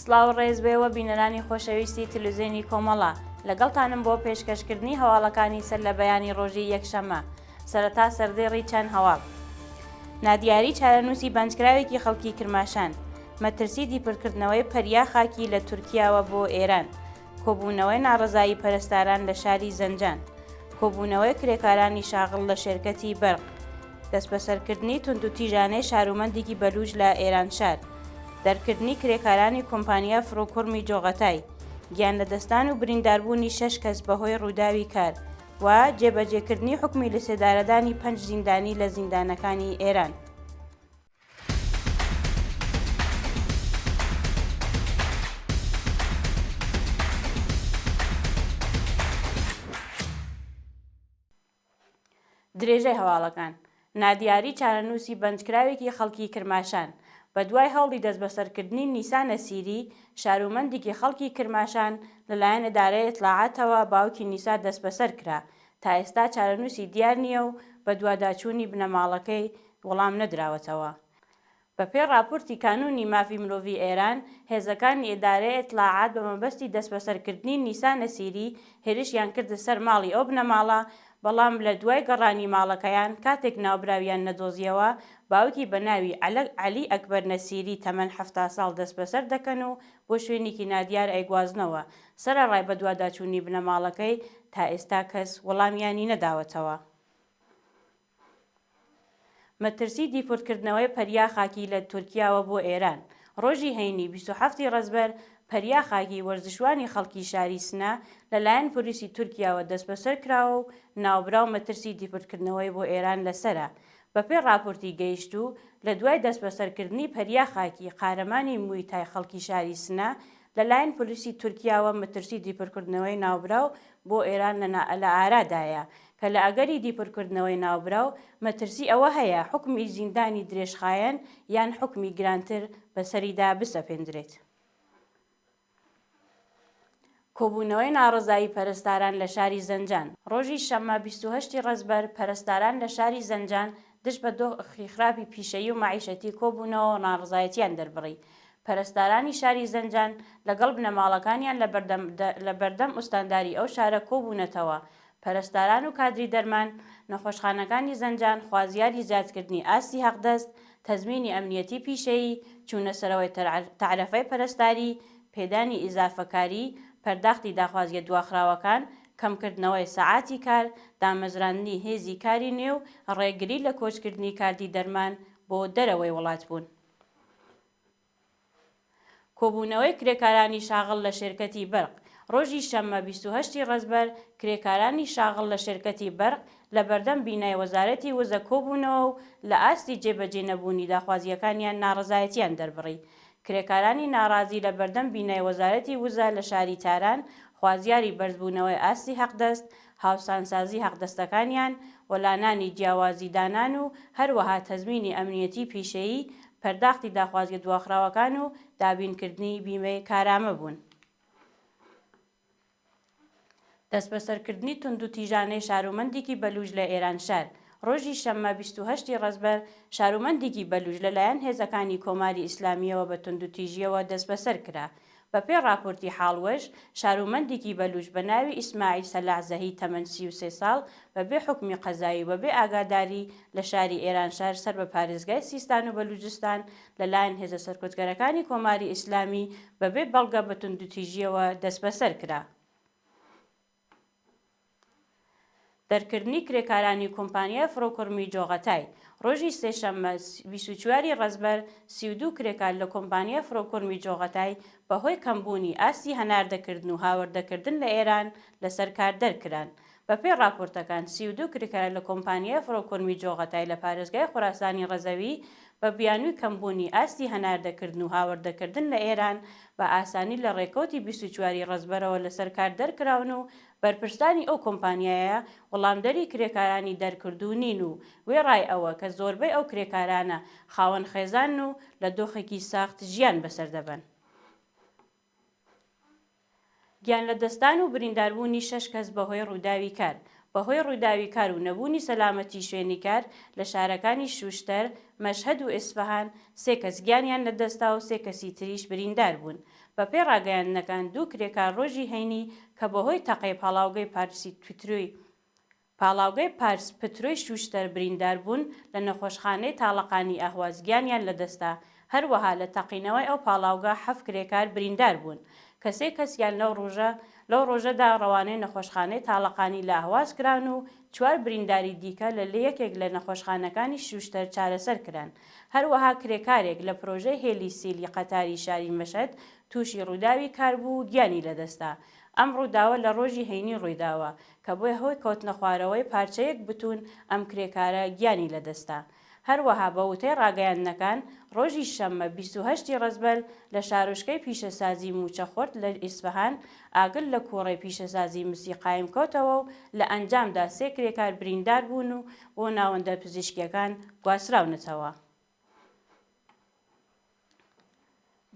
سڵاو ڕێزبێەوە بینەرانی خۆشەویستی تلوزیۆنی کۆمەڵە لەگەڵتانم بۆ پێشکەشکردنی هەواڵەکانی سەر لە بەیانی ڕۆژی یەکشەمە سەرەتا سەردێڕی چەند هەواڵ. نادیاری چارەنووسی بانجکراوێکی خەڵکی کرماشان، مەترسی دیپڕکردنەوەی پەریا خاکی لە تورکیاوە بۆ ئێران، کۆبوونەوەی ناڕەزایی پەرستاران لە شاری زەنجان، کۆبوونەوەی کرێکارانی شاغڵ لە شێرکەتی بەرق، دەستبەسەرکردنی توندوتیژانەی شارومەندێکی بەلووج لە ئێرانشار، دەرکردنی کرێکارانی کۆمپانیا فرۆکۆڕمی جۆغەتای، گیان لەدەستان و برینداربوونی 6 کەس بەهۆی ڕووداوی کار و جێبەجێکردنی حکمی لەسێدارەدانی 5 زیندانی لە زیندانەکانی ئێران. درێژەی هەواڵەکان. نادیاری چارەنووسی بەنجکراوێکی خەڵکی کرماشان بە دوای هەوڵی دەستبەسەرکردنی نیسان نەسیری، شارومەندێکی خەڵکی کرماشان لەلایەن ئیدارەی ئیتلاعاتەوە باوکی نیسا دەستبەسەر کرا. تا ئێستا چارەنووسی دیار نییە و بە دوواداچوونی بنەماڵەکەی وەڵام نەدراوەتەوە. بەپێی راپۆرتی کانونی مافی مرۆڤی ئێران، هێزەکانی ئیدارەی ئیتلاعات بە مەبەستی دەستبەسەرکردنی نیسان نەسیری هێرشیان کردە سەر ماڵی ئەو بنەماڵە، بەڵام لە دوای گەڕانی ماڵەکەیان کاتێک ناوبراویان نەدۆزیەوە، باوکی بە ناوی عەلی ئەکبەر نەسیری تەمەن 70 ساڵ دەستبەسەر دەکەن و بۆ شوێنێکی نادیار ئەیگوازنەوە. سەرەڕای بە دوواداچوونی بنەماڵەکەی تا ئێستا کەس وەڵامیانی نەداوەتەوە. مەترسی دیپۆرتکردنەوەی پەریا خاکی لە تورکیاوە بۆ ئێران. ڕۆژی هەینی 27 ڕەزبەر پەریا خاکی وەرزشوانی خەڵکی شاری سنە لەلایەن پۆلیسی تورکیاوە دەستبەسەر کراوە و ناوبراو مەترسی دیپۆرتکردنەوەی بۆ ئێران لەسەرە. بەپێی راپۆرتی گەیشتوو، لە دوای دەستبەسەرکردنی پەریا خاکی قارەمانی مویتای خەڵکی شاری سنە لەلایەن پۆلیسی تورکیاوە مەترسی دیپۆرتکردنەوەی ناوبراو بۆ ئێران لە ئارادایە کە لە ئەگەری دیپۆرتکردنەوەی ناوبراو مەترسی ئەوە هەیە حکمی زیندانی درێژخایەن یان حکمی گرانتر بەسەریدا بسەپێنرێت. کۆبوونەوەی ناڕەزایی پەرستاران لە شاری زەنجان. ڕۆژی شەممە 28 ڕەزبەر پەرستاران لە شاری زەنجان دشت بە دۆخی خراپی پیشەیی و مەعیشەتی کۆبوونەوە و ناڕەزایەتیان دەربڕی. پەرستارانی شاری زەنجان لەگەڵ بنەماڵەکانیان لە بەردەم ئوستانداری ئەو شارە کۆبوونەتەوە. پەرستاران و کادری دەرمان نەخۆشخانەکانی زەنجان خوازیاری زیادکردنی ئاستی حەقدەست، تەزمینی ئەمنیەتی پیشەیی، چوونە سەرەوەی تعرەفەی پەرستاری، پێدانی ئیزافەکاری، پەرداختی داخوازیە دواخراوەکان، کەمکردنەوەی سەعاتی کار، دامەزراندنی هێزی کاری نوێ و ڕێگری لە کۆچکردنی کاردی دەرمان بۆ دەرەوەی وڵات بوون. کۆبوونەوەی کرێکارانی شاغڵ لە شێرکەتی بەرق. ڕۆژی شەممە 28 ڕەزبەر کرێکارانی شاغڵ لە شێرکەتی بەرق لە بەردەم بینای وەزارەتی وزە کۆبوونەوە و لە ئاستی جێبەجێ نەبوونی داخوازیەکانیان ناڕەزایەتیان دەربڕی. کرێکارانی ناڕازی لە بەردەم بینای وەزارەتی وزە لە شاری تاران خوازیاری بەرزبوونەوەی ئاستی حەقدەست، هاوسانسازی حەقدەستەکانیان، وەلانانی جیاوازیدانان و هەروەها تەزمینی ئەمنیەتی پیشەیی، پەرداختی داخوازیە دواخراوەکان و دابینکردنی بیمەی کارامە بوون. دەستبەسەرکردنی توندوتیژانەی شارومەندێکی بەلووج لە ئێرانشار. ڕۆژی شەممە 28 ڕەزبەر شارومەندێکی بەلووج لەلایەن هێزەکانی کۆماری ئیسلامیەوە بە توندوتیژیەوە دەستبەسەر کرا. بەپێی راپۆرتی حاڵوەش، شارومەندێکی بەلووج بە ناوی ئیسماعیل سەلاحزەهی تەمەن 33 ساڵ بەبێ حکمی قەزایی و بەبێ ئاگاداری لە شاری ئێرانشار سەر بە پارێزگای سیستان و بەلوچستان لەلایەن هێزە سەرکۆچگەرەکانی کۆماری ئیسلامی بەبێ بەڵگە بە توندوتیژیەوە دەستبەسەر کرا. دەرکردنی کرێکارانی کۆمپانیای فرۆکۆڕمی جۆغەتای. ڕۆژی سێشەممە 24 ڕەزبەر 32 کرێکار لە کۆمپانیای فرۆکۆڕمی جۆغەتای بەهۆی کەمبوونی ئاستی هەناردەکردن و هاوردەکردن لە ئێران لەسەر کار دەرکران. بەپێی راپۆرتەکان 32 کرێکار لە کۆمپانیای فرۆکۆڕمی جۆغەتای لە پارێزگای خوراسانی ڕەزەوی بە بیانووی کەمبوونی ئاستی هەناردەکردن و هاوردەکردن لە ئێران بە ئاسانی لە ڕێکەوتی 24 ڕەزبەرەوە لەسەر کار دەرکراون و بەرپرسانی ئەو کۆمپانیایە وەڵامدەری کرێکارانی دەرکردوو نین و وێڕای ئەوە کە زۆربەی ئەو کرێکارانە خاوەن خێزان و لە دۆخێکی ساخت ژیان بەسەر دەبن. گیان لە دەستان و برینداربوونی 6 کەس بەهۆی ڕووداوی کار. بەهۆی ڕووداوی کار و نەبوونی سەلامەتی شوێنی کار لە شارەکانی شوشتەر، مەشهەد و ئیسفەهان 3 کەس گیانیان لەدەستا و 3 کەسی تریش بریندار بوون. بەپێی ڕاگەیاندنەکان 2 کرێکار ڕۆژی هەینی کە بەهۆی تەقەی پاڵاوگەی پارس پترۆی شوشتەر بریندار بوون لە نەخۆشخانەی تاڵەقانی ئاهواز گیانیان لەدەستا. هەروەها لە تەقینەوەی ئەو پاڵاوگە 7 کرێکار بریندار بوون کە 3 کەسیان لەو ڕۆژەدا ڕەوانەی نەخۆشخانەی تاڵەقانی لە ئاهواز کران و 4 برینداری دیکە لە یەکێک لە نەخۆشخانەکانی شوشتەر چارەسەر کران. هەروەها کرێکارێک لە پرۆژەی هێلی سیلی قەتاری شاری مەشهەد تووشی ڕووداوی کار بوو و گیانی لەدەستا. ئەم ڕووداوە لە ڕۆژی هەینی ڕوویداوە کە بۆی هۆی کەوتنە خوارەوەی پارچەیەک بتون ئەم کرێکارە گیانی لەدەستا. هەروەها بە وتەی ڕاگەیاندنەکان ڕۆژی شەممە 28 ڕەزبەر لە شارۆچکەی پیشەسازی موچەخۆرد لە ئیسفەهان ئاگر لە کوڕی پیشەسازی مسی قایم کۆتەوە و لە ئەنجامدا 3 کرێکار بریندار بوون و بۆ ناوەندە پزیشکیەکان گواستراونەتەوە.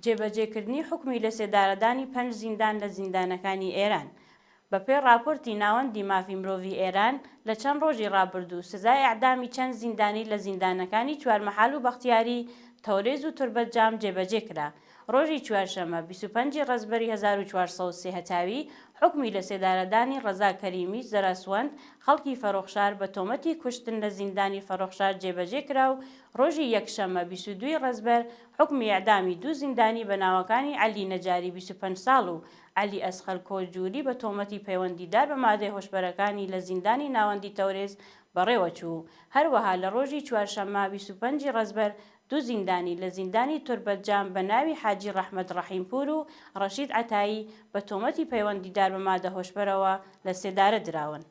جێبەجێکردنی حکمی لە سێدارەدانی 5 زیندان لە زیندانەکانی ئێران. بەپێی راپۆرتی ناوەندی مافی مرۆڤی ئێران لە چەند ڕۆژی ڕابردوو سزای ئەعدامی چەند زیندانی لە زیندانەکانی چوارمەحال و بەختیاری، تەورێز و توربەتجام جێبەجێ کرا. ڕۆژی چوارشەممە 25 ڕەزبەری 1403 هەتاوی حکمی لە سێدارەدانی ڕەزا کەریمی زەرەسوەند خەڵکی فەرۆخشار بە تۆمەتی کوشتن لە زیندانی فەرۆخشار جێبەجێ کرا و ڕۆژی یەکشەممە 22 ڕەزبەر حکمی ئەعدامی 2 زیندانی بە ناوەکانی عەلی نەجاری 25 ساڵ و عەلی ئەسخەل کۆجووری بە تۆمەتی پەیوەندیدار بە مادەی هۆشبەرەکانی لە زیندانی ناوەندی تەورێز بەڕێوەچوو. هەروەها لە ڕۆژی چوارشەممە 25 ڕەزبەر 2 زیندانی لە زیندانی توربەتجام بە ناوی حاجی ڕەحمەت ڕەحیمپور و ڕەشید عەتایی بە تۆمەتی پەیوەندیدار بە مادە هۆشبەرەوە لە سێدارە دراون.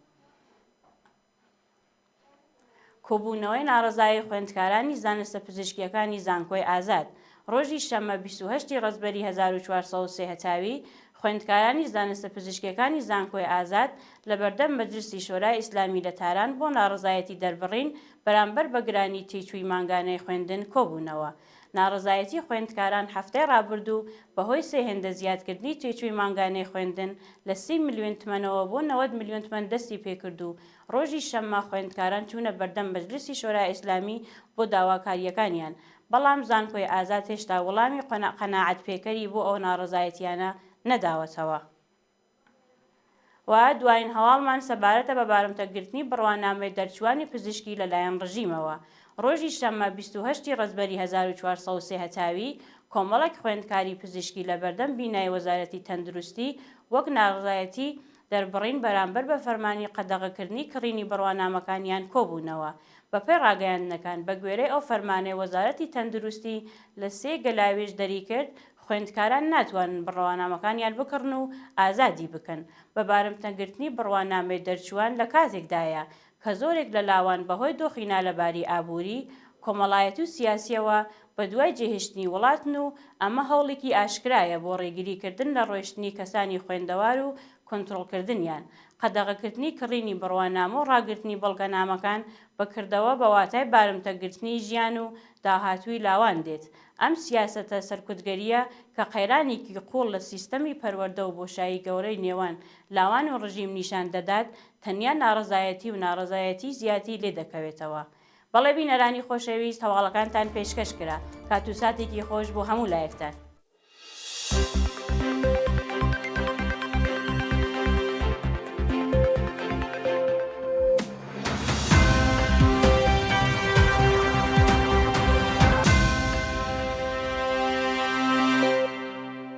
کۆبوونەوەی ناڕەزایی خوێندکارانی زانستە پزیشکیەکانی زانکۆی ئازاد. ڕۆژی شەممە 28 ڕەزبەری 1403 هەتاوی خوێندکارانی زانستە پزیشکیەکانی زانکۆی ئازاد لە بەردەم مەجلیسی شۆرای ئیسلامی لە تاران بۆ ناڕەزایەتی دەربڕین بەرامبەر بە گرانی تێچووی مانگانەی خوێندن کۆبوونەوە. ناڕەزایەتی خوێندکاران هەفتەی ڕابردوو بەهۆی سێهێندە زیادکردنی تێچووی مانگانەی خوێندن لە 30 ملیۆن تمەنەوە بۆ 90 ملیۆن تمەن دەستی پێکرد و ڕۆژی شەممە خوێندکاران چوونە بەردەم مەجلیسی شۆرای ئیسلامی بۆ داواکاریەکانیان. بەڵام زانکۆی ئازاد هێشتا وەڵامی قەناعەت پێکەری بۆ ئەو ناڕەزایەتیانە نەداوەتەوە. و دوایین هەواڵمان سەبارەتە بە بارمتەگرتنی بڕوانامەی دەرچوانی پزیشکی لەلایەن ڕژیمەوە. ڕۆژی شەممە 28 ڕەزبەری 1403 هەتاوی کۆمەڵێک خوێندکاری پزیشکی لە بەردەم بینایی وەزارەتی تەندروستی وەک ناڕەزایەتی دەربڕین بەرامبەر بە فەرمانی قەدەغەکردنی کڕینی بڕوانامەکانیان کۆبوونەوە. بەپێی ڕاگەیاندنەکان بە گوێرەی ئەو فەرمانەی وەزارەتی تەندروستی لە 3 گەلاوێژ دەری کرد خوێندکاران ناتوانن بڕوانامەکانیان بکڕن و ئازادی بکەن. بە بارمتەگرتنی بڕوانامەی دەرچوان لە کاتێکدایە کە زۆرێک لە لاوان بەهۆی دۆخی نالەباری ئابووری، کۆمەڵایەتی و سیاسیەوە بە دوای جێهێشتنی وڵاتن و ئەمە هەوڵێکی ئاشکرایە بۆ ڕێگریکردن لە ڕۆیشتنی کەسانی خوێندەوار و کۆنتڕۆڵکردنیان. قەدەغەکردنی کڕینی بڕوانامە و ڕاگررتنی بەڵگەنامەکان بەکردەوە بە واتای بارمتەگرتنی ژیان و داهاتووی لاوان دێت. ئەم سیاسەتە سەرکوتگەریە کە قەیرانێکی قوڵ لە سیستەمی پەروەردە و بۆشایی گەورەی نێوان لاوان و ڕژیم نیشان دەدات تەنیا ناڕەزایەتی و ناڕەزایەتی زیاتی لێ دەکەوێتەوە. بەڵێ بینەرانی خۆشەویست هەواڵەکانتان پێشکەش کرا. کات و ساتێکی خۆش بۆ هەموو لایەکتان.